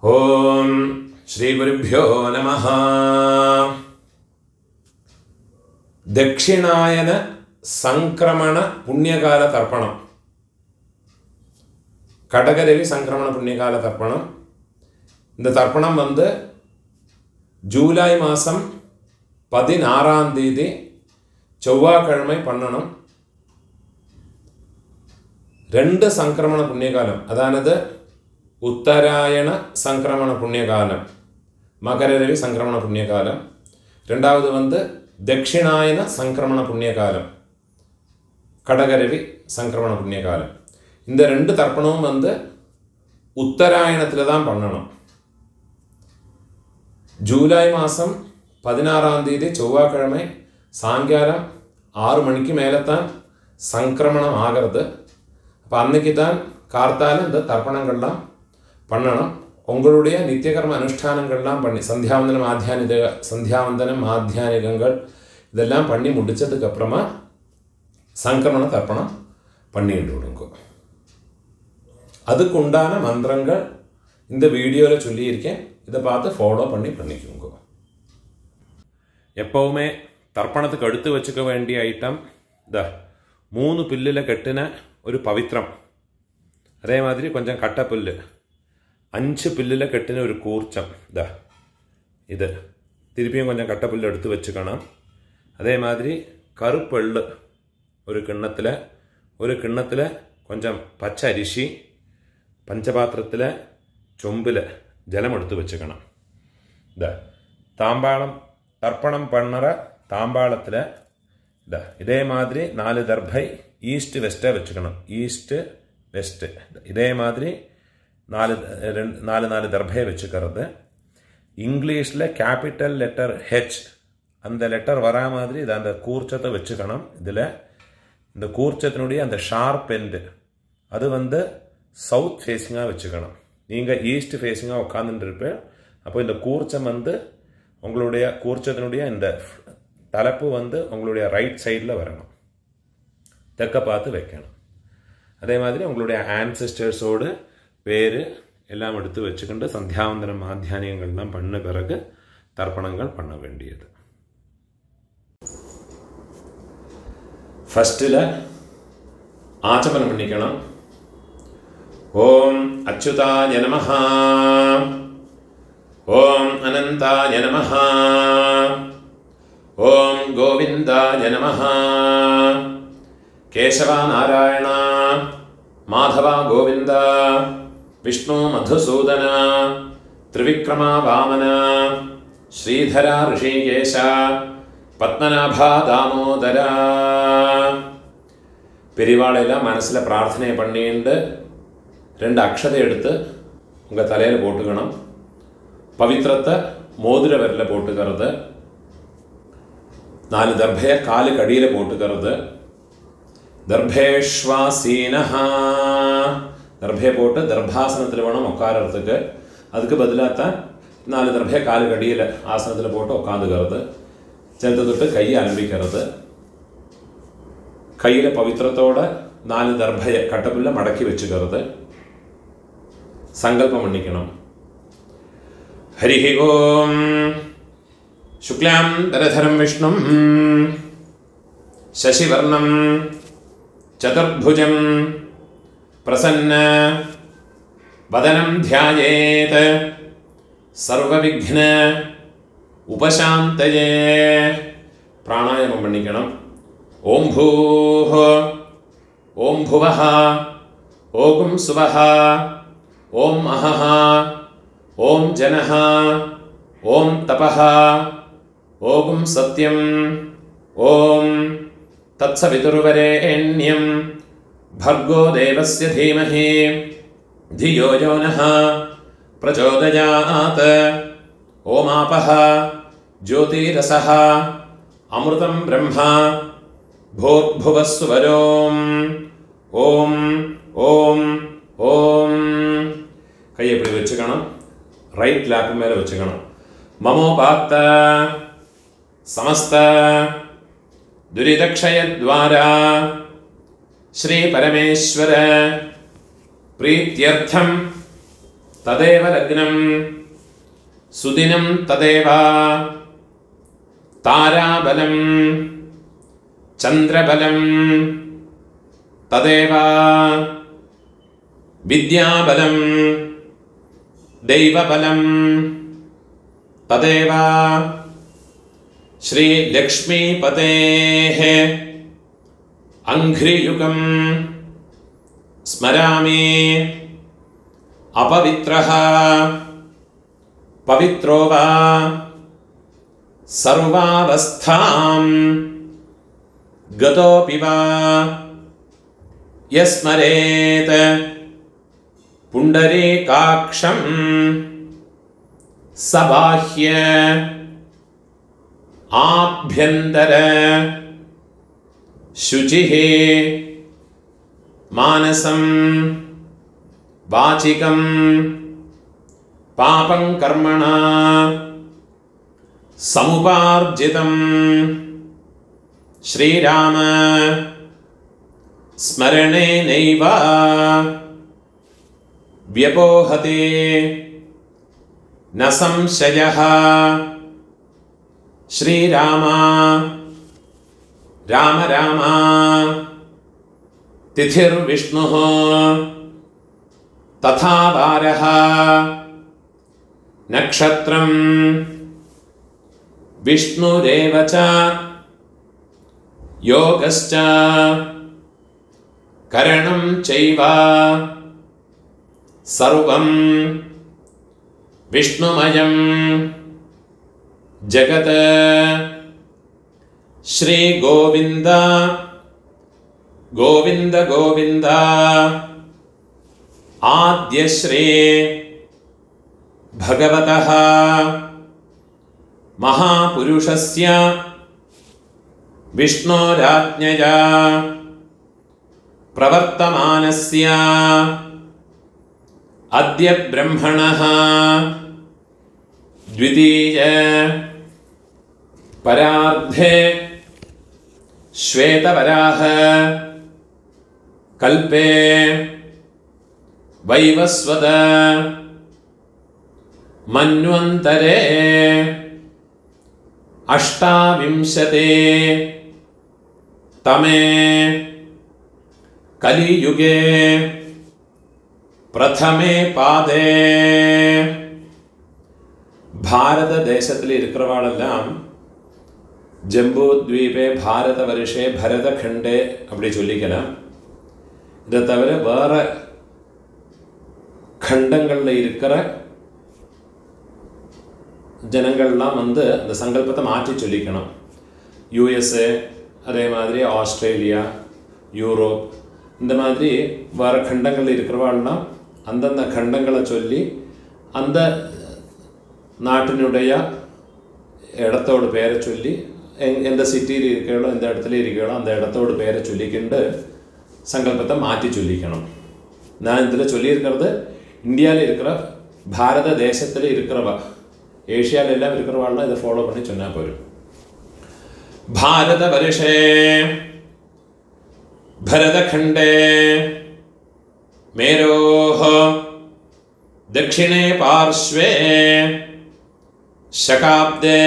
ओम श्री गुरुभ्यो नमः। दक्षिणायन संक्रमण पुण्यकाल तर्पणम கடகரவி संक्रमण पुण्यकाल तर्पणम இந்த தர்ப்பணம் வந்து ஜூலை மாதம் 16ஆம் தேதி செவ்வாய்க்கிழமை பண்ணணும். ரெண்டு संक्रमण पुण्यकाலம், அதாவது உத்தராயண संक्रमण पुण्यकाலம், மகரரவி संक्रमण पुण्यकाலம். ரெண்டாவது வந்து தட்சிணாயன संक्रमण पुण्यकाலம், கடகரவி संक्रमण पुण्यकाலம். இந்த ரெண்டு தர்ப்பணமும் வந்து உத்தராயணத்தில் தான் பண்ணணும். ஜூலை மாதம் 16ஆம் தேதி செவ்வாய்க்கிழமை சாயங்காலம் 6 மணிக்கு மேலே தான் சங்கிரமணம் ஆகிறது. அப்போ அன்னைக்கு தான் கார்த்தால இந்த தர்ப்பணங்கள்லாம் பண்ணணும். உங்களுடைய நித்தியகர்ம அனுஷ்டானங்கள்லாம் பண்ணி சந்தியாவந்தனம் ஆத்தியானிகங்கள் இதெல்லாம் பண்ணி முடித்ததுக்கப்புறமா சங்கிரமண தர்ப்பணம் பண்ணிட்டு விடுங்க. அதுக்கு உண்டான மந்திரங்கள் இந்த வீடியோவில் சொல்லியிருக்கேன். இதை பார்த்து ஃபாலோ பண்ணிக்கோங்க. எப்போவுமே தர்ப்பணத்துக்கு அடுத்து வச்சுக்க வேண்டிய ஐட்டம் இந்த 3 பில்லில் கட்டின ஒரு பவித்திரம், அதே மாதிரி கொஞ்சம் கட்டை புல்லு, 5 பில்லில் கட்டின ஒரு கூர்ச்சம், இது திருப்பியும் கொஞ்சம் கட்டை புல்லு எடுத்து வச்சுக்கணும். அதே மாதிரி கருப்பெள்ளு ஒரு கிண்ணத்தில் கொஞ்சம் பச்சை அரிசி, பஞ்சபாத்திரத்தில் சொம்பில் ஜலம் எடுத்து வச்சுக்கணும். தாம்பாளம் தர்ப்பணம் பண்ணுற தாம்பாளத்தில் இதே மாதிரி 4 தர்பை ஈஸ்ட் வெஸ்ட்டாக வச்சுக்கணும். ஈஸ்ட்டு வெஸ்ட்டு இதே மாதிரி 4 தர்பையை வச்சுக்கிறது. இங்கிலீஷில் கேபிட்டல் லெட்டர் ஹெச் அந்த லெட்டர் வரா மாதிரி இதை அந்த கூர்ச்சத்தை வச்சுக்கணும். இதில் இந்த கூர்ச்சத்தினுடைய அந்த ஷார்ப் எண்டு அது வந்து சவுத் ஃபேஸிங்காக வச்சுக்கணும். நீங்கள் ஈஸ்ட் ஃபேஸிங்காக உட்காந்துட்டு அப்போ இந்த கூர்ச்சம் வந்து உங்களுடைய கூர்ச்சத்தினுடைய இந்த தலைப்பு வந்து உங்களுடைய ரைட் சைடில் வரணும், தெற்க பார்த்து வைக்கணும். அதே மாதிரி உங்களுடைய ஆன்செஸ்டர்ஸோடு பேர் எல்லாம் எடுத்து வச்சுக்கிண்டு சந்தியாவந்தனம் ஆத்தியானியங்கள்லாம் பண்ண பிறகு தர்ப்பணங்கள் பண்ண வேண்டியது. ஃபஸ்ட்டில் ஆச்சமனம் பண்ணிக்கணும். ஓம் அச்சுதாய நமஹ, ஓம் அனந்தாய நமஹ, ஓம் கோவிந்தாய நமஹ, கேசவா நாராயண மாதவா கோவிந்த, விஷ்ணு மதுசூதன, திரிவிக்ரமா வாமன, ஸ்ரீதரா ரிஷிகேஷ, பத்மநாபா தாமோதர. பெரியவாளெல்லாம் மனசில் பிரார்த்தனை பண்ணிட்டு 2 அக்ஷதை எடுத்து உங்கள் தலையில் போட்டுக்கணும். பவித்திரத்தை மோதிர விரலில் போட்டுக்கிறது. 4 தர்பையை காலுக்கு அடியில் போட்டுக்கிறது. தர்பேஷ்வாசீனஹா, தர்பையை போட்டு தர்பாசனத்தில் வேணும் உட்காரத்துக்கு. அதுக்கு பதிலாக தான் 4 தர்பையை காலுக்கு அடியில் ஆசனத்தில் போட்டு உட்காந்துக்கிறது. சேர்த்து தொட்டு கையை அலம்பிக்கிறது. கையில் பவித்திரத்தோட 4 தர்பையை கட்டப்புள்ள மடக்கி வச்சுக்கிறது. சங்கல்பம் பண்ணிக்கணும். ஹரிஹி ஓம் சுக்லாம் தரதரம் விஷ்ணும் சசிவர்ணம் சதுர்புஜம் பிரசன்ன வதனம் தியாயேத் சர்வவிக்ன உபசாந்தயே. பிராணாயாமம் பண்ணிக்கணும். ஓம் பூஹ, ஓம் புவஹ, ஓம் சுவஹ, ஓம் அஹஹ, ஓம் ஜனஹ, ஓம் தபஹ, ஓம் சத்யம், ஓம் தத்சவிதுர்வரேண்யம் भर्गो देवस्य धीमहि धियो यो नः प्रचोदयात्. ओमापः ज्योतिरसः अमृतं ब्रह्मा भूर्भुवस्सुवरोम्. ओम ओम ओम. கையை இப்படி வச்சுக்கணும். ரைட் லேப் மேலே வச்சுக்கணும். மமோபாத்த சமஸ்த दुरिदक्षयद्वारा श्री परमेश्वर प्रीत्यर्थम तदेव लग्नं सुदिनं तदेव ताराबलं चन्द्रबलं तदेव विद्याबलं दैवबलं तदेव श्रीलक्ष्मीपतेः अङ्घ्रियुगं स्मरामि अपवित्रः पवित्रो वा सर्वावस्थां गतोऽपि वा यस्मरेत् पुण्डरीकाक्षं सबाह्य आभ्यन्तर शुचिः मानसं वाचिकं पापं कर्मणा समुपार्जितं श्रीराम स्मरणेनैव व्यपोहते न संशयः श्रीराम राम राम तिथिर्विष्णुः तथा वारः नक्षत्रं विष्णुरेव च योगश्च करणं चैव सर्वं विष्णुमयं जगत् श्री गोविंद गोविंद गोविंद आद्य श्री भगवतः महापुरुषस्य विष्णोराज्ञया प्रवर्तमानस्य अद्य ब्रह्मणः द्वितीय परार्धे श्वेतवराह कल्पे वैवस्वत मन्वन्तरे अष्टाविंशते तमे कलियुगे प्रथमे पादे भारतदेशत्तिल इरुक्करवाळेल्लाम जम्बूद्वीपे भारतवर्षे भरतखण्डे அப்படி சொல்லிக்கலாம். இதை தவிர வேற खण्डங்கள்ல இருக்கிற ஜனங்கள்லாம் வந்து அந்த சங்கல்பத்தை மாற்றி சொல்லிக்கணும். யுஎஸ்ஏ, அதே மாதிரி ஆஸ்திரேலியா, யூரோப், இந்த மாதிரி வேறு खण्डங்களில் இருக்கிறவாள்லாம் அந்தந்த खण्डங்களை சொல்லி அந்த நாட்டினுடைய இடத்தோட பேரை சொல்லி எந்த சிட்டியில் இருக்கிறோ எந்த இடத்துல இருக்கிறோ அந்த இடத்தோட பேரை சொல்லிக்கிண்டு சங்கல்பத்தை மாற்றி சொல்லிக்கணும். நான் இதில் சொல்லியிருக்கிறது இந்தியாவில் இருக்கிற பாரத தேசத்தில் இருக்கிறவா, ஏஷியாவில் எல்லாம் இருக்கிறவாள்லாம் இதை ஃபாலோ பண்ணி சொன்னால் போயிடும். பாரத வருஷே भरतखण्डे मेरोः दक्षिणे पार्श्वे शकाब्दे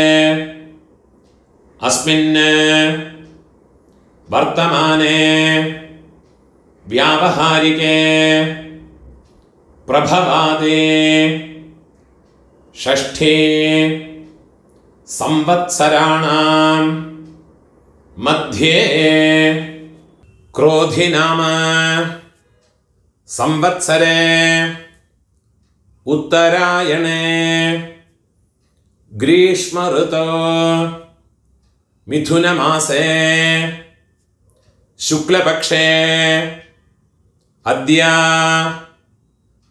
अस्मिन् वर्तमाने व्यावहारिके प्रभवादे षष्ठे संवत्सराणां मध्ये क्रोधि नाम संवत्सरे उत्तरायणे ग्रीष्म ऋतो मिथुन मासे शुक्लपक्षे अद्य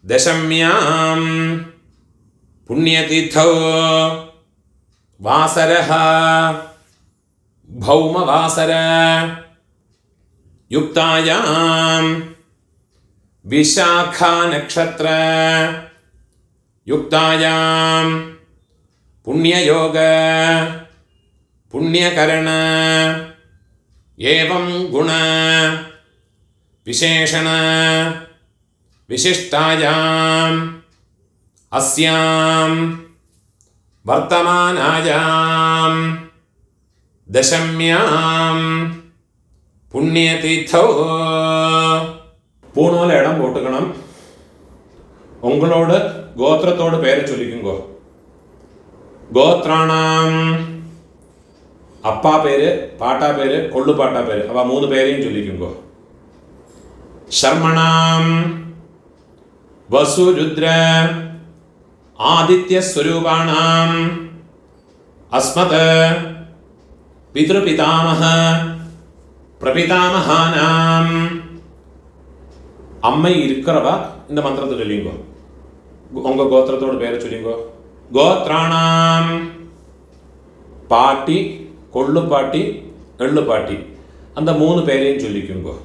दशम्यां पुण्यतिथौ वासरः भौमवासर युक्तायां विशाखा नक्षत्र युक्तायां पुण्ययोग पुण्यकरण एवं गुण विशेषण विशिष्टायां अस्यां वर्तमानायां दशम्यां पुण्यतीर्थौ பூணோல இடம் போட்டுக்கணும். உங்களோட கோத்திரத்தோட பேரை சொல்லிக்குங்கோ. கோத்ராணாம் அப்பா பேரு, பாட்டா பேரு, கொள்ளு பாட்டா பேரு, அவ 3 பேரையும் சொல்லிக்குங்கோ. சர்மணாம் வசு ருத்ர ஆதித்ய ஸ்வரூபாணாம் அஸ்மத் பித்ருபிதாமஹ பிரபிதாமஹானாம். அம்மை இருக்கிறவா இந்த மந்திரத்தை சொல்லிங்கோ. உங்க கோத்திரத்தோட பேரை சொல்லிங்கோ. கோத்ராணாம் பாட்டி, கொள்ளு பாட்டி, எள்ளு பாட்டி, அந்த 3 பேரையும் சொல்லிக்குங்கோ.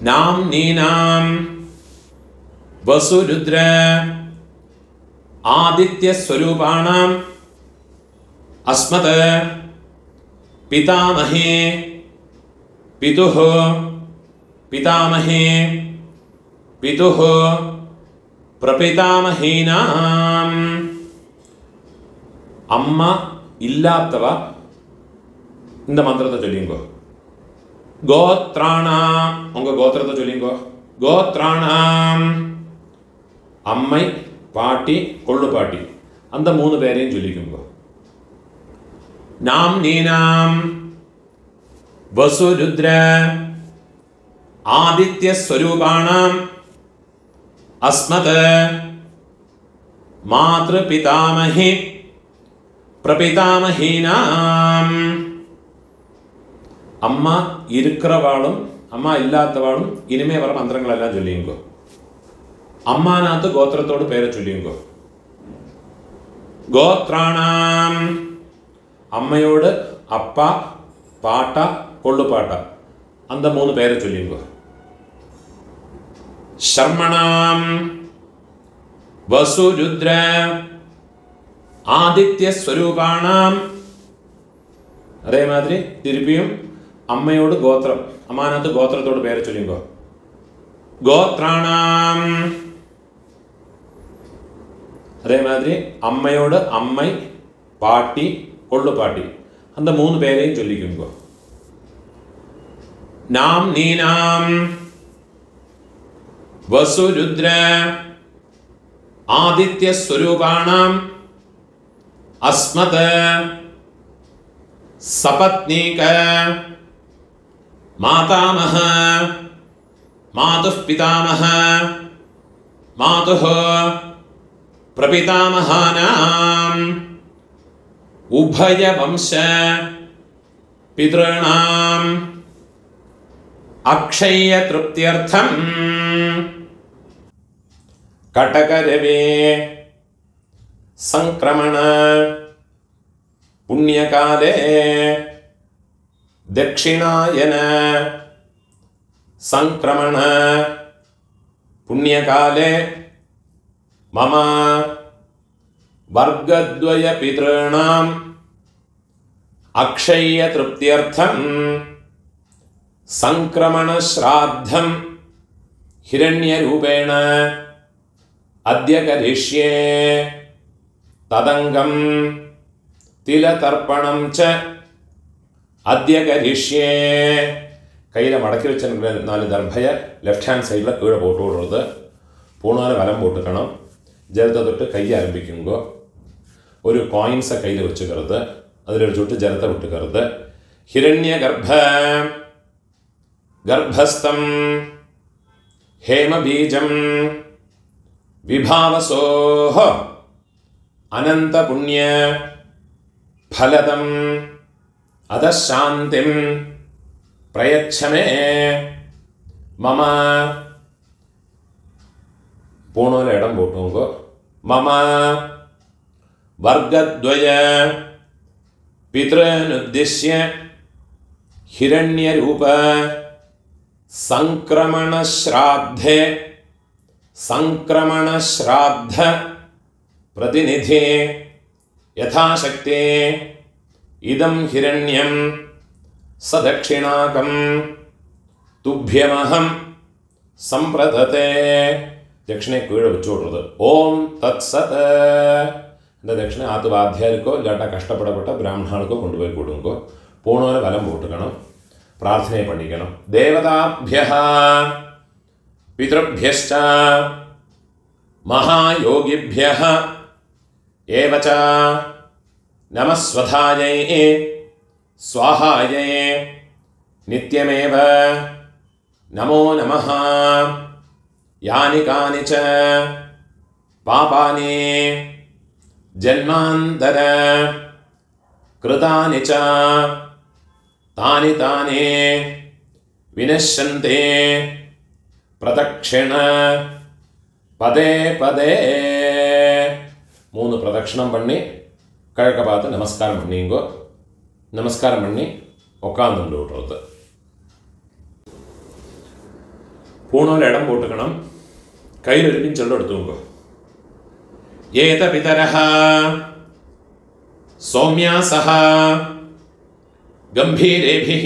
நாம் நீனாம் வசு ருத்ர ஆதித்ய ஸ்வரூபாணாம் அஸ்மத் பிதாமஹே பிதுஹ பிதாமஹே பிதுஹ பிரபிதாமஹீனாம். அம்மா இல்லாதவா இந்த மந்திரத்தை சொல்லிங்கோ. கோத்ராணாம் உங்க கோத்திரத்தை சொல்லிங்கோ. கோத்ராணாம் அம்மை, பாட்டி, கொள்ளு பாட்டி, அந்த 3 பேரையும் சொல்லிக்குங்கோ. நாம் நீனாம் வசு ருத்ர ஆதித்ய ஸ்வரூபாணாம் அஸ்மத் மாத்ரு பிதாமஹி பிரபிதாமஹீனாம். அம்மா இருக்கிறவாளும் அம்மா இல்லாதவாளும் இனிமே வர மந்திரங்கள் எல்லாம் சொல்லியுங்கோ. அம்மாநாத்து கோத்திரத்தோடு பேரை சொல்லியுங்கோ. கோத்ராணாம் அம்மையோடு அப்பா, பாட்டா, கொள்ளு பாட்டா, அந்த 3 பேரை சொல்லியுங்கோ. சர்மணாம் வசு ருத்ர ஆதித்ய ஸ்வரூபாணாம். அதே மாதிரி திருப்பியும் அம்மையோடு கோத்திரம், அம்மாநாத்து கோத்திரத்தோடு பேரை சொல்லிங்கோ. கோத்ராணாம் அதே மாதிரி அம்மையோடு அம்மை, பாட்டி, கொள்ளு பாட்டி, அந்த 3 பேரையும் சொல்லிக்குங்கோ. நாம் நீனாம் வசு ருத்ர ஆதித்ய ஸ்வரூபாணாம் அஸ்மத் சபத்னீக மாதாமஹ மாதுः பிதாமஹ மாதுः பிரபிதாமஹானாம் உபய வம்ச பித்ருணாம் அக்ஷய திருப்தியர்த்தம் கடகரவே சங்கிரமண புண்ணியகாலே தட்சிணாயன சங்கிரமண புண்ணியகாலே மம வர்க்கத்வய பித்ருணாம் அக்ஷய திருப்தியர்த்தம் சங்கிரமண ஸ்ராத்தம் ஹிரண்யரூபேண அத்ய கரிஷ்யே ததங்கம் திலதர்ப்பணம் ச அத்ய கரிஷ்யே. கையில் மடக்கி வச்ச 4 தர்பையை லெஃப்ட் ஹேண்ட் சைடில் கீழே போட்டு விடுறது. பூணால வலம் போட்டுக்கணும். ஜலத்தை தொட்டு கையை ஆரம்பிக்குங்கோ. ஒரு காயின்ஸை கையில் வச்சுக்கிறது, அதில் ஒரு சொட்டு ஜலத்தை விட்டுக்கிறது. ஹிரண்ய கர்ப்பஸ்தம் ஹேமபீஜம் விபாவசோஹ அனந்த புண்ணிய ஃபலதம் அதசாந்திம் பிரயச்சமே மம. பூணோல இடம் போட்டுங்கோ. மம வர்க்கத்வய பித்ருனுத்திஷ்ய ஹிரண்யரூப சங்கிரமண ஸ்ராத்தே சங்கிரமண ஸ்ராத்த பிரதிநிதி யதாசக்தி இதம் ஹிரண்யம் சதக்ஷிணாகம் துப்யமஹம் சம்பிரததே. ദക്ഷിണയെ കീഴെ വെച്ചു കൊടുത്തത്. ഓം തത് സത്. இந்த ദക്ഷിണ ആത്ത് വാദ്യാർക്കോ ഇല്ലാട്ട കഷ്ടപ്പെടപ്പെട്ട ബ്രാഹ്മണാൾക്കോ കൊണ്ടുപോയി കൊടുക്കുമ്പോൾ പോണോനെ വലം പോട്ടുക്കണം, പ്രാർത്ഥനയെ പണിക്കണം. ദേവതാഭ്യഃ പിതൃഭ്യശ്ച മഹായോഗിഭ്യഃ ഏവച നമസ്വധായൈ സ്വാഹായൈ നിത്യമേവ നമോ നമഃ. യാനി കാനിച പാപാനി ജന്മാന്തര കൃതാനി ച താനി താനി വിനശ്യന്തി പ്രദക്ഷിണ പദേ പദേ. 3 പ്രദക്ഷിണം പണി കിഴക്ക് ഭാഗത്ത് നമസ്കാരം പണിയുങ്കോ. നമസ്കാരം പണി ഉക്കാந்துண்டு விட்டுறது. പൂണോൽ ഇടം പോട്ടുക്കണം, കയ്യിലൊരു പിഞ്ചെള്ളം എടുത്തു നോക്കോ. ഏത പിതരഃ സൗമ്യാസഃ ഗംഭീരേഭിഃ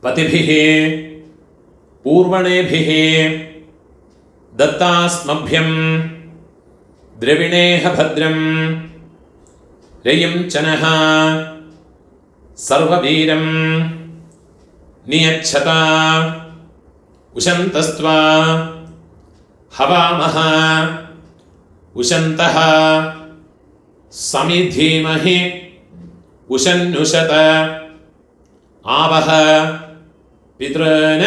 പതിഭിഃ പൂർവണേഭിഃ ദത്താസ്മഭ്യം ദ്രവിണേഹ ഭദ്രം രയും ചനഃ സർവവീരം നിയച്ഛത ഉശന്തസ്ത്വാ ഹവാമഹ ഉശന്തഃ സമിധീമഹി ഉശന്നുശത ആവഹ പിതॄൻ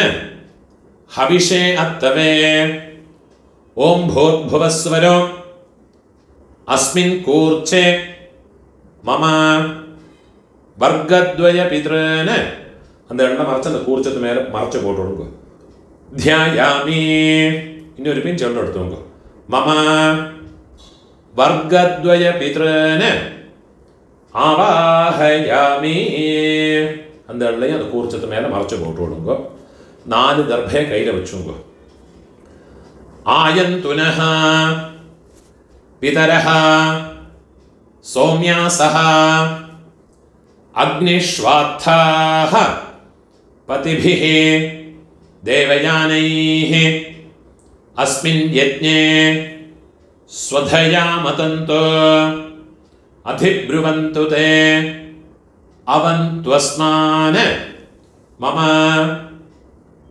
ഹവിഷേ അത്തവേ. ഓം ഭൂർഭുവസ്വരോ അസ്മിൻ കൂർച്ചേ മമ വർഗദ്വയ പിതॄൻ. அந்த എണ്ണ മറച്ച് அந்த കൂർച്ചത്ത് മേലെ മറച്ച് പോട്ട് കൊടുക്കുക. ധ്യായാമി. ഇനി ഒരു പിഞ്ച് എണ്ണ എടുത്തു നോക്കുക. മമ വർഗദ്വയ പിതॄൻ ആവാഹയാമി. அந்த എണ്ണയും അത് കൂർച്ചത്ത് മേലെ മറച്ച് പോട്ട് കൊടുക്കുക. 4 ദർഭയെ കയ്യിൽ വെച്ചു നോക്കുക. ആയന്തുനഃ പിതരഃ സൗമ്യാസഃ അഗ്നിഷ്വാത്ഥാഃ പതിഭിഃ ദേവയാനൈഃ അസ്മിൻ യജ്ഞേ സ്വധയാ മതന്തു അധിബ്രുവന്തു തേ അവന്ത്വസ്മാൻ മമ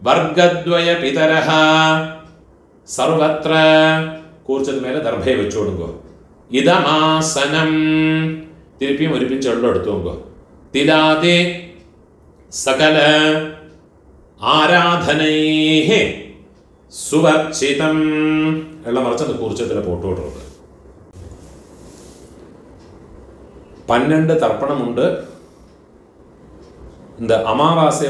വർഗദ്വയ പിതരഃ സർവത്ര. കൂർച്ചത് മേലെ ദർഭയെ വെച്ചു കൊടുക്കുക. ഇതമാസനം. തിരുപ്പിയും ഒരു പിഞ്ച് വെള്ളം എടുത്തു നോക്കുക. തിലാതി സകല ആരാധനൈഃ സുവർച്ചിതം. എല്ലാം മറച്ചത് കൂർച്ചത്തിലെ പോട്ട് കൊടുക്കുന്നത്. 12 தர்ப்பணமுண்டு. இந்த அமாவாசை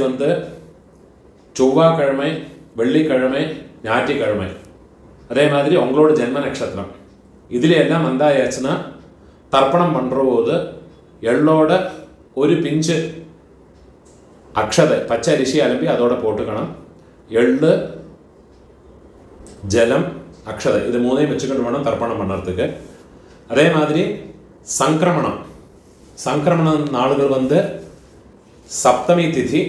செவ்வாய்க்கிழமை, வெள்ளிக்கிழமை, ஞாயிற்றுக்கிழமை. அதே மாதிரி உங்களோட ஜென்ம நட்சத்திரம் இதில் எல்லாம் வந்தாயாச்சுன்னா தர்ப்பணம் பண்ணுற போது எள்ளோட ஒரு பிஞ்சு அக்ஷதை பச்சை அரிசி அலம்பி அதோட போட்டுக்கணும். எள்ளு, ஜலம், அக்ஷதை இது 3ஐயும் வச்சுக்கிட்டு வேணும் தர்ப்பணம் பண்ணுறதுக்கு. அதே மாதிரி சங்கிரமண நாளுகள் சப்தமி திதி,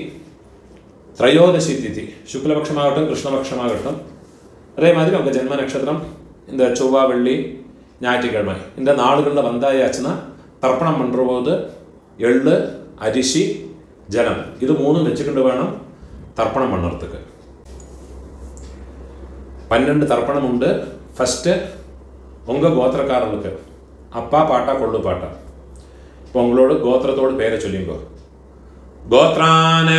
திரையோதசி திதி, சுக்லபக்ஷமாகட்டும் கிருஷ்ணபக்ஷமாகட்டும். அதே மாதிரி உங்கள் ஜென்ம நட்சத்திரம் இந்த செவ்வாய், வெள்ளி, ஞாயிற்றுக்கிழமை இந்த நாளுகளில் வந்தாயாச்சுன்னா தர்ப்பணம் பண்ணுற போது எள்ளு, அரிசி, ஜலம் இது 3ம் வச்சுக்கிட்டு வேணும் தர்ப்பணம் பண்ணுறதுக்கு. 12 தர்ப்பணம் உண்டு. ஃபஸ்ட்டு உங்கள் கோத்திரக்காரர்களுக்கு அப்பா பாட்டா கொள்ளு பாட்டா. இப்போ உங்களோட கோத்திரத்தோட பேரை சொல்லிங்கோ. கோத்ரான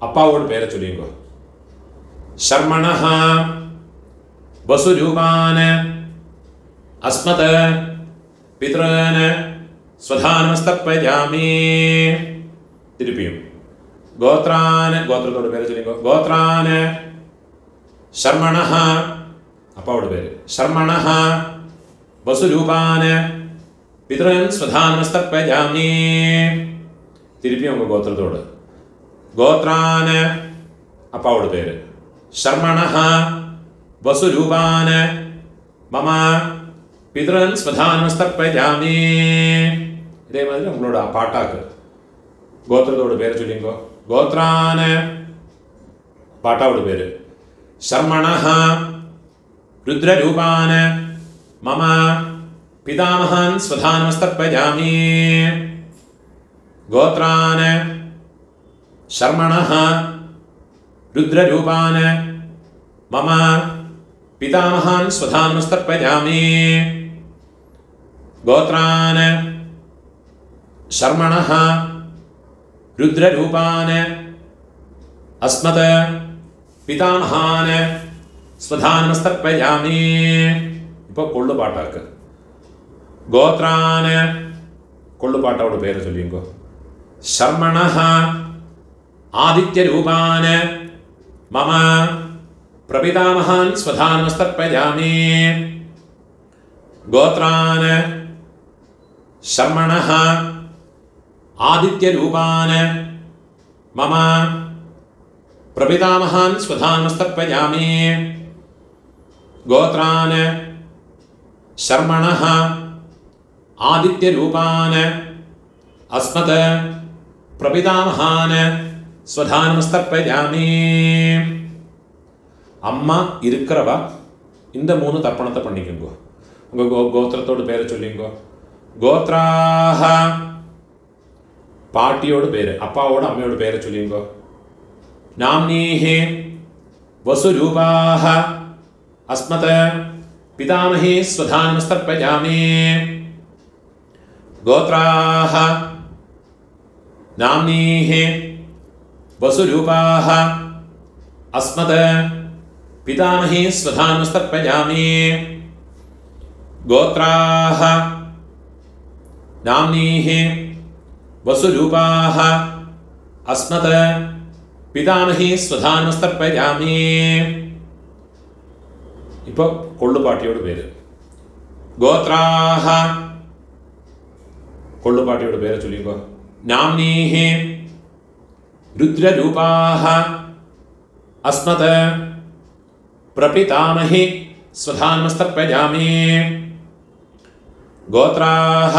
அப்பாவோட பேரை சொல்லிங்கோ. சர்மணஹ வசுரூபான அஸ்மத பித்ரான ஸ்வதானமஸ்தப்பயாமி. திருப்பியும் கோத்ரான கோத்திரத்தோட பேரை சொல்லிங்கோ. கோத்ரான சர்மணஹ அப்பாவோட பேர். சர்மணஹ வசுரூபான பித்ரான் ஸ்வதானமஸ்தப்பயாமி. திருப்பியும் உங்கள் கோத்திரத்தோடு. கோத்ரான அப்பாவோட பேர். சர்மணஹ வசுரூபான மம பித்ரான் ஸ்வதானமஸ்தப்பயாமி. இதே மாதிரி உங்களோட பாட்டாக்கு கோத்திரத்தோட பேரை சொல்லிங்கோ. கோத்ரான பாட்டாவோட பேர். शर्मणः रुद्ररूपान् मम पितामहान् स्वधानमस्तर्पयामि गोत्रान् शर्मणः रुद्ररूपान् मम पितामहान् स्वधानमस्तर्पयामि गोत्रान् शर्मणः रुद्ररूपान् अस्मत् पितामहान् स्वधानमस्तर्पयामि ഇപ്പോൾ കൊള്ളുപാട്ടാക്ക് ഗോത്രാന് കൊള്ളുപാട്ടോട് പേര് ചൊല്ലിങ്കോ ശർമണഃ ആദിത്യരൂപാന് മമ പ്രപിതാമഹാൻ സ്വധാനമസ്തർപ്പയാമി ഗോത്രാന് ശർമണഃ ആദിത്യരൂപാന് മമ പ്രപിതാമഹാൻ സ്വധാനമസ്തർപ്പയാമി ഗോത്രാന് ശർമണഃ ആദിത്യരൂപാന് അസ്മത് പ്രപിതാമഹാന് സ്വധാനമസ്തർപ്പയാമി. അമ്മ இருக்கிறவ இந்த 3 தர்ப்பணத்தை பண்ணிக்கோங்க. உங்க கோத்திரத்தோட பேரை சொல்லிங்கோ. கோத்ராஹ பாட்டியோட பேரு, அப்பாவோட அம்மையோட பேரை சொல்லிங்கோ. நாம்னீஹி வசுரூபாஹ अस्मत् पितामही स्वधानमस्तर्पयामि गोत्राः नाम्नीः वसुरूपाः अस्मत् पितामही स्वधानमस्तर्पयामि गोत्राः नाम्नीः वसुरूपाः अस्मत् पितामही स्वधानमस्तर्पयामि. ഇപ്പോൾ കൊള്ളുപാട്ടിയോട് പേര് ഗോത്രാഹ കൊള്ളുപാട്ടിയോട് പേര് ചൊല്ലിക്കോ. നാംനീഹി രുദ്രരൂപാഹ അസ്മത് പ്രപിതാമഹി സ്വധാനമസ്തർപ്പയാമി ഗോത്രാഹ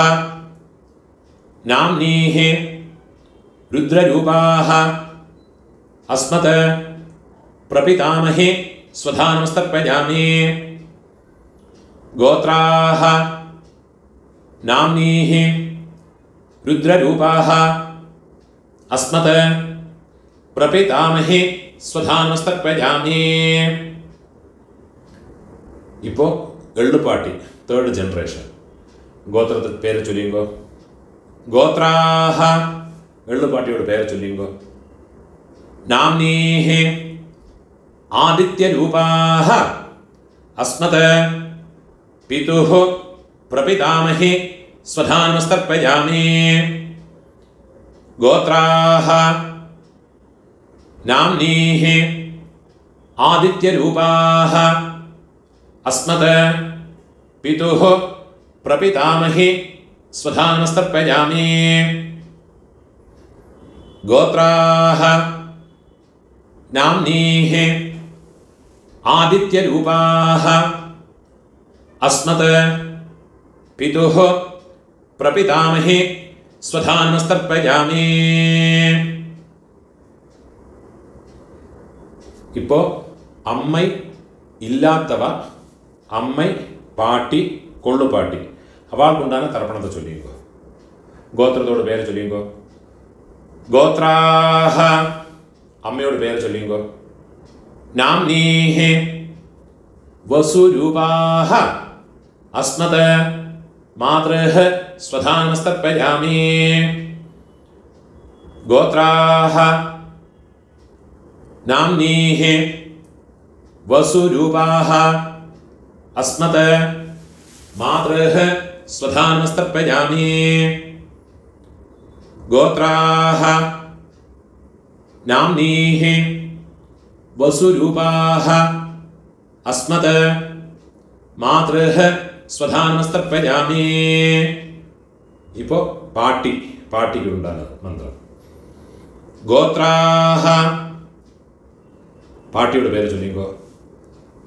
നാംനീഹി രുദ്രരൂപാഹ അസ്മത് പ്രപിതാമഹി സ്വധാനമസ്തർപ്പയാമി ഗോത്രാഹ നാംനീഹി രുദ്രരൂപാഹ അസ്മത് പ്രപിതാമഹി സ്വധാനമസ്തർപ്പയാമി. ഇപ്പോൾ എള്ളുപാട്ടി 3rd ജനറേഷൻ ഗോത്രത്തിൽ പേര് ചൊല്ലിങ്കോ. ഗോത്രാഹ എള്ളുപാട്ടിയോട് പേര് ചൊല്ലിങ്കോ. നാംനീഹി ആദിത്യരൂപാഹ അസ്മത് പിതുഃ പ്രപിതാമഹി സ്വധാനമസ്തർപ്പയാമി ഗോത്രാഹ നാംനീഹി ആദിത്യരൂപാഹ അസ്മത് പിതുഃ പ്രപിതാമഹി സ്വധാനമസ്തർപ്പയാമി ഗോത്രാഹ നാംനീഹി ആദിത്യരൂപാഹ അസ്മത് പിതുഃ പ്രപിതാമഹി സ്വധാനമസ്തർപ്പയാമി. ഇപ്പോൾ അമ്മൈ ഇല്ലാത്തവ അമ്മൈ പാട്ടി കൊള്ളുപാട്ടി അവൾക്കുണ്ടാകുന്ന തർപ്പണത്തെ ചൊല്ലിക്കോ. ഗോത്രത്തോട് പേര് ചൊല്ലിക്കോ. ഗോത്രാഹ അമ്മയോട് പേര് ചൊല്ലിക്കോ. നാംനീഹി വസുരൂപാഹ അസ്മത് മാതൃഃ സ്വധാനമസ്തർപ്പയാമി ഗോത്രാഹ നാംനീഹി വസുരൂപാഹ അസ്മത് മാതൃഃ സ്വധാനമസ്തർപ്പയാമി ഗോത്രാഹ നാംനീഹി വസുരൂപാഹ അസ്മത് മാതൃഃ സ്വധാനമസ്തർപ്പയാമി. ഇപ്പോൾ പാട്ടിക്കുണ്ടാണ് മന്ത്രം. ഗോത്രാഹ പാട്ടിയുടെ പേര് ചൊല്ലിക്കോ.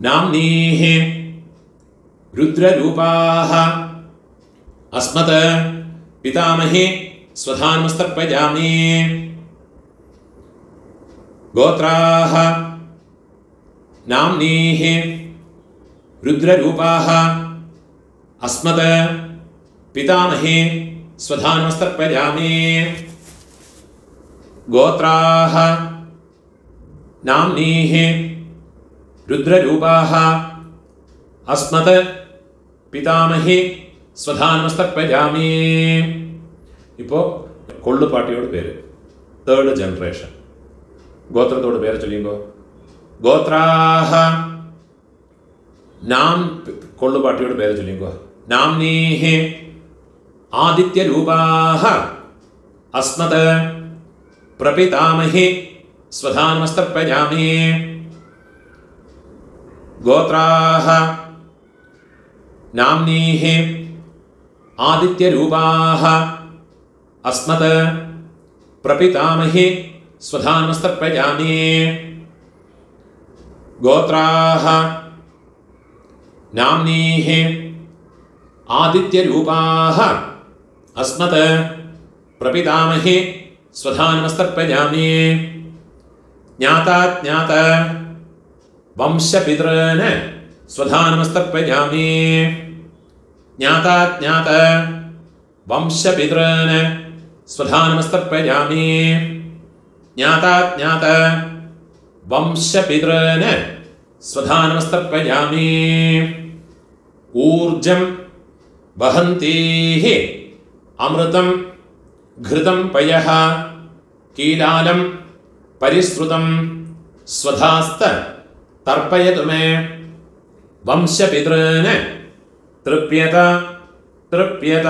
നാംനീഹി രുദ്രരൂപാഹ അസ്മത് പിതാമഹി സ്വധാനമസ്തർപ്പയാമി ഗോത്രാഹ नाम्नीः रुद्ररूपाः अस्मत् पितामहे स्वधा नमस्तर्पयामि गोत्राः नाम्नीः रुद्ररूपाः अस्मत् पितामहे स्वधा नमस्तर्पयामि இப்போ கொள்ளுப்பாட்டியோட பேர் தேர்ட் ஜெனரேஷன் கோத்திரத்தோட பேரை சொல்லிங்கோ கோத்ராஹ நாம் கொள்ளுப்பாட்டியோட பேரை சொல்லிங்கோ நாம்னீஹி ஆதித்ய ரூபாஹ அஸ்மத் பிரபிதாமஹி ஸ்வதா நமஸ்தர்ப்பயாமி கோத்ராஹ நாம்னீஹி ஆதித்ய ரூபாஹ अस्मत् प्रपितामहे स्वधा नमस्तर्पयामि गोत्राः नाम्नीः आदित्यरूपाः अस्मत् प्रपितामहे स्वधा नमस्तर्पयामि ज्ञाताज्ञात वंशपितॄन् स्वधा नमस्तर्पयामि ज्ञाताज्ञात वंशपितॄन् स्वधा नमस्तर्पयामि ज्ञाताज्ञात वंशपितॄन् स्वधा नमस्तर्पयामि ऊर्जं वहन्तीः अमृतं घृतं पयः कीलालं परिश्रुतं स्वधास्त तर्पयतु मे वंशपितॄन् तृप्यत तृप्यत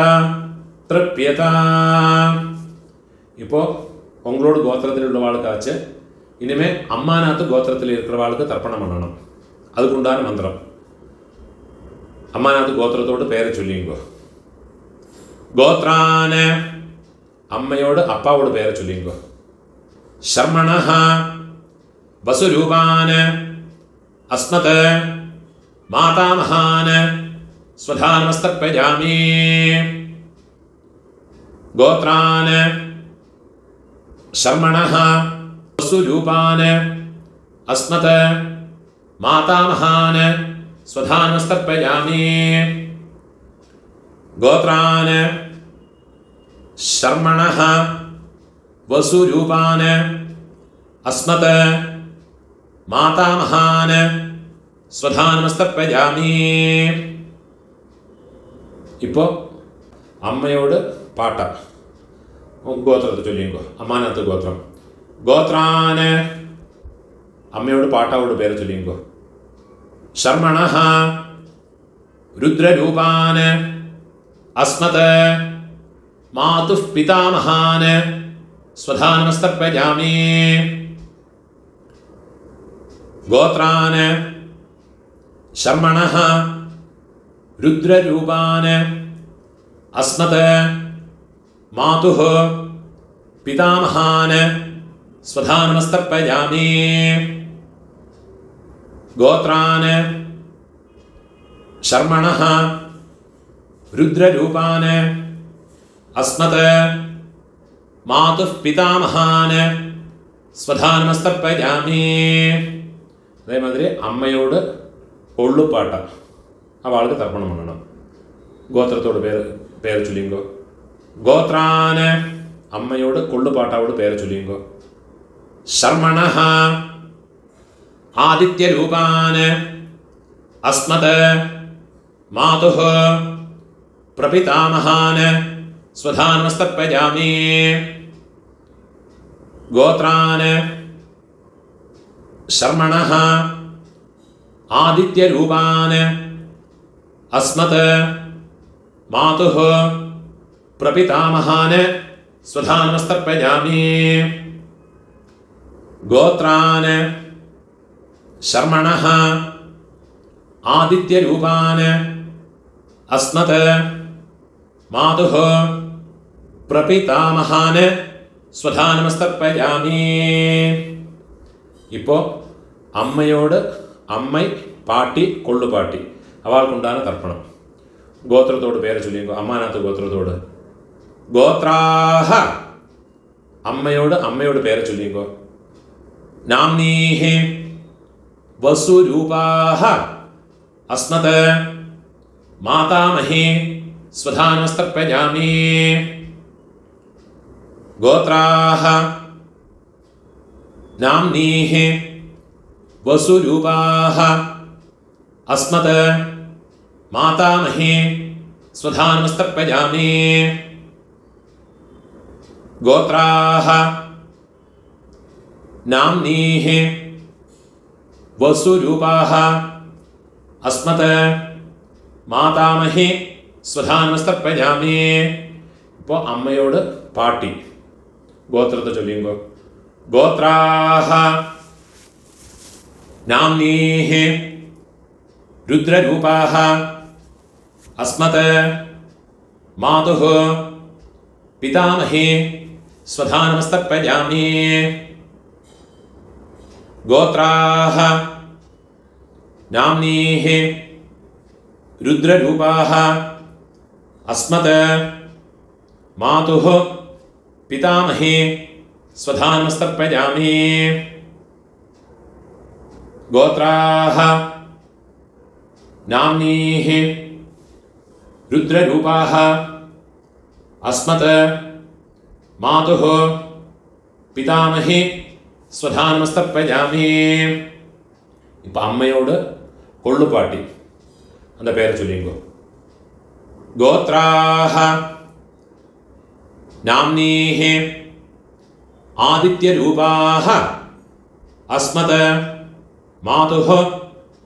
तृप्यत இப்போ உங்களோட கோத்திரத்தில் உள்ளவாளுக்காச்சு இனிமே அம்மாநாத்து கோத்திரத்தில் இருக்கிறவாளுக்கு தர்ப்பணம் பண்ணணும் அதுக்கு உண்டான மந்திரம் அம்மாநாத்து கோத்திரத்தோட பேரை சொல்லிங்கோ கோத்ரான அம்மையோட அப்பாவோட பேரை சொல்லிங்கோ சர்மணஹ வசுரூபான அஸ்மத் மாதாமகான ஸ்வதா நமஸ்தர்ப்பயாமி गोत्रान् शर्मणः वसुरूपान् अस्मत् मातामहान् स्वधा नमस्तर्पयामि गोत्रान् शर्मणः वसुरूपान् अस्मत् मातामहान् स्वधा नमस्तर्पयामि இப்போ அம்மையோடு பாட்டா கோத்திரத்தை சொல்லிங்கோ அம்மாநாத்து கோத்திரம் கோத்ரான அம்மையோட பாட்டாவோட பேரை சொல்லிங்கோ சர்மணஹ ருத்ரரூபான் அஸ்மத் மாதுः பிதாமகான் ஸ்வதா நமஸ்தர்ப்பயாமி கோத்ரான் சர்மணஹ ருத்ரரூபான் अस्मत् मातुः पितामहान् स्वधा नमस्तर्पयामि गोत्रान् शर्मणः रुद्ररूपान् अस्मत् मातुः पितामहान् स्वधा नमस्तर्पयामि அதே மாதிரி அம்மையோட கொள்ளுப்பாட்டா அவளுக்கு தர்ப்பணம் பண்ணணும் கோத்திரத்தோட பேரை சொல்லிங்கோ गोत्रान् अम्मयोड कोल्लुपाटावोड पेरु चोल्लिंगो शर्मणः आदित्यरूपान् अस्मत् मातुः प्रपितामहान् स्वधा नमस्तर्पयामि गोत्रान् शर्मणः आदित्यरूपान् अस्मत् मातुः प्रपितामहान् स्वधा नमस्तर्पयामि गोत्रान् शर्मणः आदित्यरूपान् अस्मत् मातुः प्रपितामहान् स्वधा नमस्तर्पयामि இப்போ அம்மையோடு அம்மை பாட்டி கொள்ளு பாட்டி அவளுக்கு உண்டான தர்ப்பணம் கோத்திரத்தோடு பேரை சொல்லிங்கோ அம்மாநாத்து கோத்திரத்தோடு गोत्राः अम्मयोड अम्मयोड पेर चुल्लिंगो नाम्नीः वसुरूपाः अस्मत् मातामहे स्वधानमस्तर्पयामि गोत्राः नाम्नीः वसुरूपाः अस्मत् मातामहे स्वधानमस्तर्पयामि गोत्राः नाम्नीः वसुरूपाः अस्मत् മാതാമഹേ സ്വധാനമസ്തർപ്പയാമി. ഇപ്പോൾ അമ്മയോട് പാട്ടി ഗോത്രത്തെ ചൊല്ലിയുമ്പോൾ ഗോത്രാഹ നാംനീഃ രുദ്രരൂപാഹ അസ്മത് മാതുഃ പിതാമഹേ സ്വധാനമസ്തർപ്പയാമി. ഗോത്രാഹ നാംനീഃ രുദ്രരൂപാഹ അസ്മത് മാതുഃ പിതാമഹേ സ്വധാനമസ്തർപ്പയാമി. ഗോത്രാഹ നാംനീഃ രുദ്രരൂപാഹ അസ്മത് മാതുഃ പിതാമഹേ സ്വധാനമസ്തർപ്പയാമി. ഇപ്പം അമ്മയോട് കൊള്ളുപാട്ടി அந்த பேரை சொல்லிங்கோ. கோத்ராஹ நாம்னீஹ ஆதித்யரூபாஹ அஸ்மத் மாதுः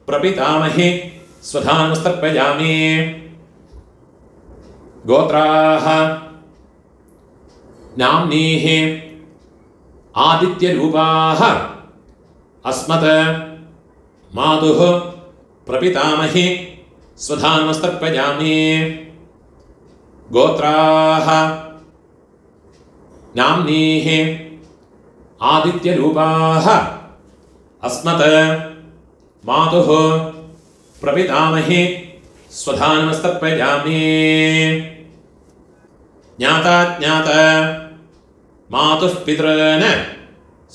பிரபிதாமஹே ஸ்வதானமஸ்தர்ப்பயாமி. கோத்ராஹ நாம்னீஹ ஆதித்யரூபாஹ அஸ்மத் மாதுः பிரபிதாமஹே स्वधानमस्तर्पयामि. गोत्राः नाम्नीः आदित्यरूपाः अस्मत् मातुः प्रपितामहे स्वधानमस्तर्पयामि. ज्ञाता ज्ञात मातुः पितॄन्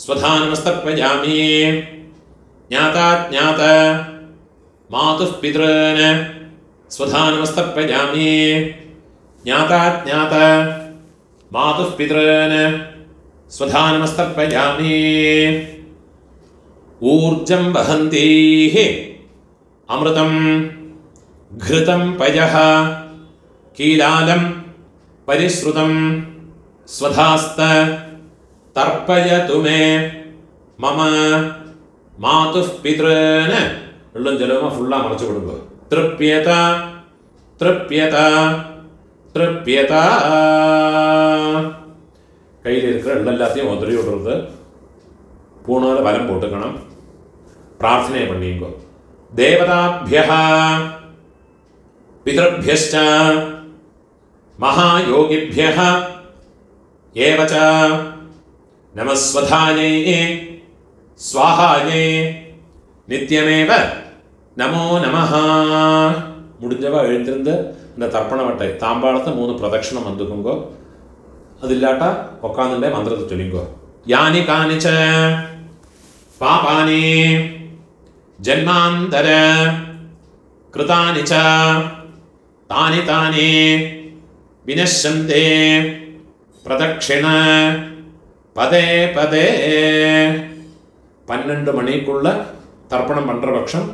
स्वधानमस्तर्पयामि. ज्ञाता ज्ञात मातुः पितॄन् स्वधानमस्तर्पयामि. ज्ञाता ज्ञात मातुः पितॄन् स्वधानमस्तर्पयामि. ऊर्जं वहन्तीः अमृतं घृतं पयः कीलालं परिश्रुतं स्वधास्त तर्पयतु मे मम मातुः पितॄन्. വെള്ളം ജലവുമ ഫുള്ളാ മറച്ചു കൊടുക്കുക. തൃപ്യത തൃപ്യത തൃപ്യത. കയ്യിലിരിക്കുന്ന എള്ളെല്ലാத்தையும் ഒതറി വിടുന്നത്. പൂണാതെ വലം പോട്ടുക്കണം. പ്രാർത്ഥനയെ പണിയുക. ദേവതാഭ്യഃ പിതൃഭ്യശ്ച മഹായോഗിഭ്യഃ ഏവച നമസ്വധായൈ സ്വാഹായൈ നിത്യമേവ நமோ நமஹ. முடிஞ்சவா எழுந்திருந்து இந்த தர்ப்பணவட்டை தாம்பாளத்தை 3 பிரதட்சணம் வந்துக்குங்கோ. அது இல்லாட்டா உட்காந்துட்டே மந்திரத்தை சொல்லிங்கோ. யானி காணிச்ச பாபானி ஜன்மாந்தர கிருதானி ச தானி தானி வினஷ்யந்தே பிரதட்சிண பதே பதே. 12 மணிக்குள்ள தர்ப்பணம் பண்ணுற பட்சம்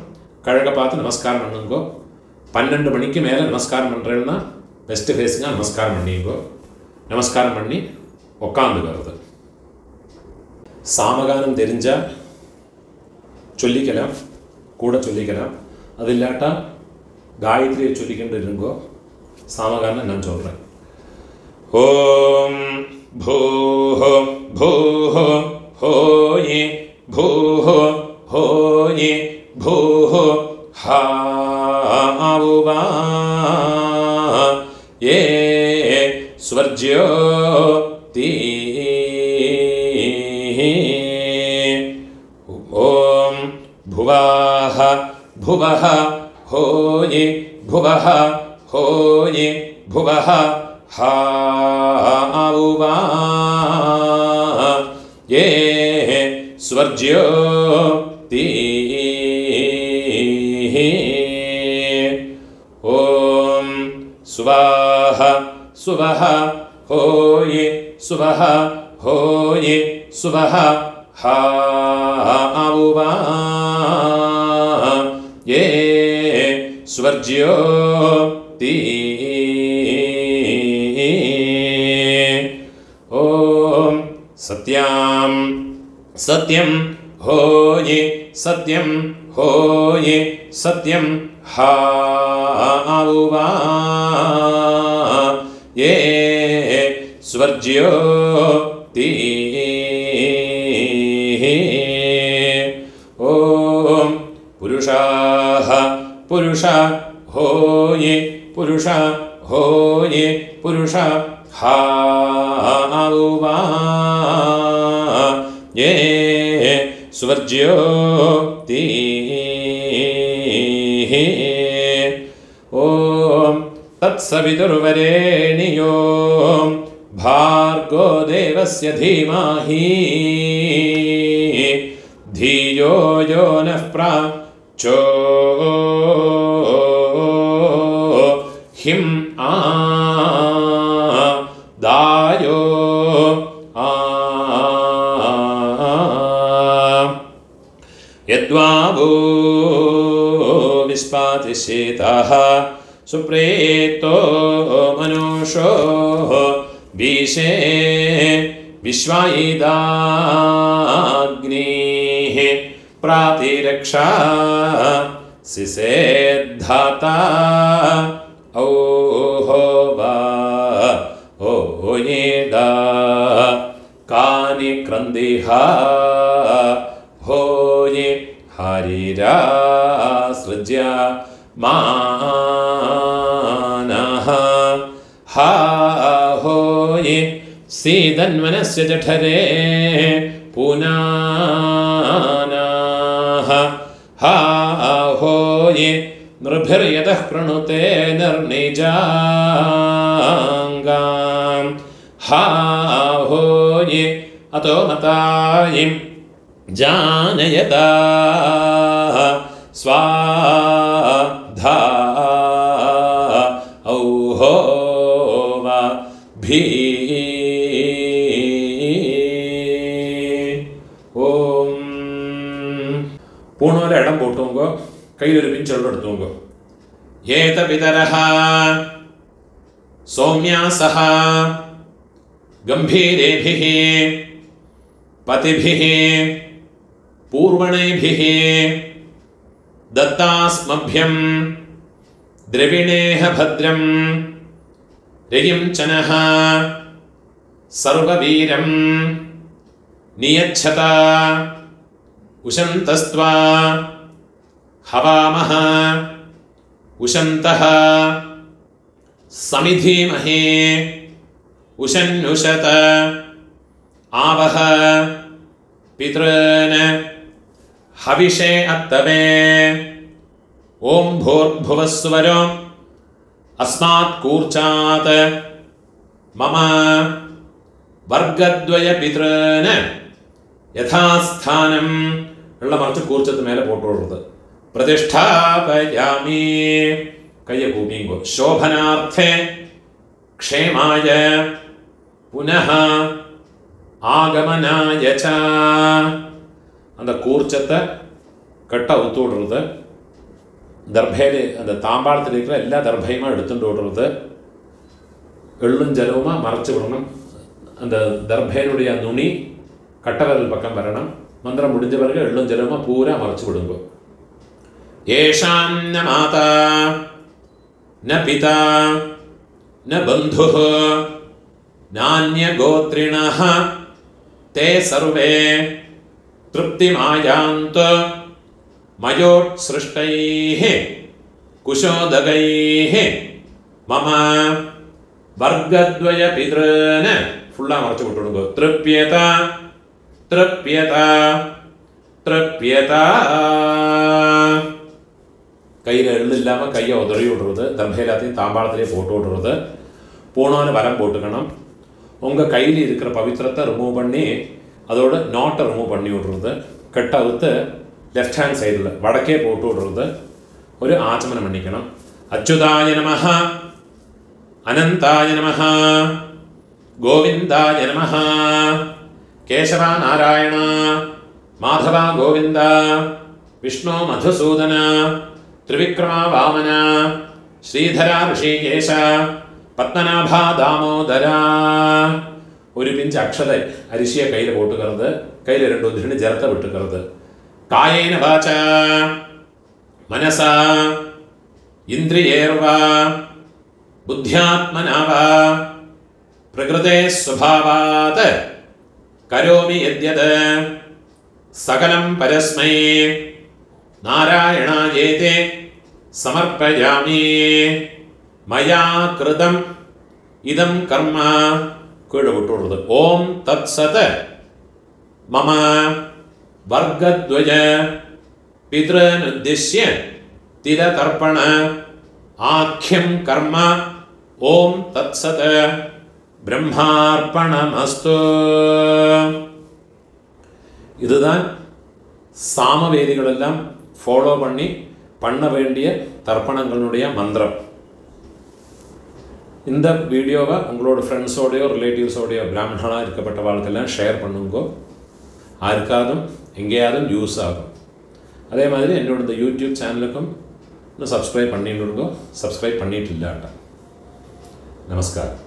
கழகை பார்த்து நமஸ்காரம் பண்ணுங்கோ. 12 மணிக்கு மேலே நமஸ்காரம் பண்ணுறேன்னா பெஸ்ட்டு ஃபேஸுங்க நமஸ்காரம் பண்ணிங்கோ. நமஸ்காரம் பண்ணி உக்காந்துக்கிறது. சாமகானம் தெரிஞ்சால் சொல்லிக்கலாம், கூட சொல்லிக்கலாம். அது இல்லாட்டா காயத்ரியை சொல்லிக்கிட்டு இருங்கோ. சாமகானம் நான் சொல்கிறேன். ஓம் பூஹோ பூஹோ ஹோயே பூஹோ ஹோயே भूः हावुवा ये स्वर्ज्योतिः. ॐ भुवः भुवः होये भुवः होये भुवः हावुवा ये स्वर्ज्योतिः. சுவஹ சுவஹ ஹோயே சுவஹ ஹோயே சுவஹ ஹாவுவா யே ஸ்வர்ஜ்யோ தீ ஓம் சத்யம் சத்யம் ஹோயே சத்யம் ஹோயே சத்யம் ஹாவுவா யே ஸ்வர்ஜ்யோ தீ ஓம் புருஷாஹ புருஷ ஹோயே புருஷ ஹோயே புருஷ ஹாவுவா யே ஸ்வர்ஜ்யோ தீ ஓம் தத்சவிதுர்வரேணியோ भार्गो देवस्य धीमहि धियो यो नः प्रचोदयात् दायो यद्वावो विस्पातिशेतः सुप्रेतो मनुषो विशे विश्वायिदाग्निः प्रातिरक्षा सिसेद्धाता ओहो वा ओयेदा कानि क्रन्दिहा होये हरिरा सृज्य मानः हा होये सीदन्वनस्य जठरे पुनानाः हा होये नृभिर्यतः प्रणुते निर्निजाङ्गां हा होये अतो मतायिं जानयता स्वाधा औहो वा भी ओम पूर्णोरे इडम पोट्टुंगो कईयिल ओरु पिंच वेल्लम एडुत्तुंगो येत पितरः सौम्यासः गंभीरेभिः पतिभिः पूर्वणेभिः दत्तास्मभ्यं द्रविणेह भद्रं रयिं चनः सर्ववीरं नियच्छत उशन्तस्त्वा हवामः उशन्तः समिधीमहे उशन्नुषत आवह पितॄन् हविषे अत्तवे ओम भूर्भुवस्सुवरो अस्मात् कूर्चात् मम वर्गद्वय पितॄन् यथास्थानं उल्ल मरच्चु कूर्चत्तु मेले पोट्टु प्रतिष्ठापयामि कय्य कूपिंगो शोभनार्थे क्षेमाय पुनः आगमनाय च அந்த கூர்ச்சத்தை கட்ட அவுத்து விடுறது தர்பையில் அந்த தாம்பாளத்தில் இருக்கிற எல்லா தர்பையுமா எடுத்துட்டு விடுறது எள்ளும் ஜலவுமா மறைச்சு விடணும் அந்த தர்பையினுடைய நுனி கட்டவரல் பக்கம் வரணும் மந்திரம் முடிஞ்ச பிறகு எள்ளும் ஜலவுமா பூரா மறைச்சு விடுங்க ஏஷாம் ந மாதா ந பிதா ந பந்துः நான்ய கோத்ரிணः ते सर्वे तृप्तिमायान्तु मयोत्सृष्टैः कुशोदगैः मम वर्गद्वय पितॄन् फुल्ला मरच्चु विट्टुडुंगो तृप्यत तृप्यत तृप्यत കയ്യിൽ എള്ളില്ലാമ കയ്യ ഉതറി വിടുறது தர்பையிலாத்தையும் தாம்பாளத்திலே போட்டு விடுறது போனோன்னு வரம் போட்டுக்கணும் உங்கள் கையில் இருக்கிற பவித்திரத்தை ரிமூவ் பண்ணி அதோட நாட்டை ரிமூவ் பண்ணி விடுறது கட்ட அவுத்து லெஃப்ட் ஹேண்ட் சைடில் வடக்கே போட்டு விடுறது ஒரு ஆச்சமனம் பண்ணிக்கணும் அச்சுதாய நமஹ अनंताय नमः गोविंदाय नमः केशव नारायण माधव गोविंद विष्णु मधुसूदन त्रिविक्रम वामन श्रीधर ऋषिकेश पद्मनाभ दामोदर ഒരു പിഞ്ച് അക്ഷത അരിശിയ കയ്യിൽ പോട്ടുകരുത് കയ്യിൽ രണ്ടു ഉദ്ധിന് ജലത്തെ വിട്ടുകരുത് കായേന വാച മനസ ഇന്ദ്രിയേർവ ബുദ്ധ്യാത്മനാവ പ്രകൃതേ സ്വഭാവാത് കരോമി യദ്യത് സകലം പരസ്മൈ നാരായണായേതി സമർപ്പയാമി മയാ കൃതം ഇദം കർമ്മ കീഴെ വിട്ടുള്ളത് ഓം തത്സത് മമ വർഗദ്വയ പിതൃനുദ്ദിശ്യ തിലതർപ്പണ ആഖ്യം കർമ്മ ഓം തത്സത് ബ്രഹ്മാർപ്പണമസ്തു. இதுதான் சாமவேதிகளெல்லாம் ஃபாலோ பண்ண வேண்டிய தர்ப்பணங்களுடைய மந்திரம். இந்த வீடியோவை உங்களோட ஃப்ரெண்ட்ஸோடையோ ரிலேட்டிவ்ஸோடையோ பிராமணனாக இருக்கப்பட்ட வாழ்க்கையெல்லாம் ஷேர் பண்ணுங்கோ. யாருக்காதும் எங்கேயாவது யூஸ் ஆகும். அதே மாதிரி என்னோட இந்த யூடியூப் சேனலுக்கும் இன்னும் சப்ஸ்கிரைப் பண்ணிட்டு இருக்கோ. சப்ஸ்கிரைப் பண்ணிட்டு இல்லாட்டா. நமஸ்காரம்.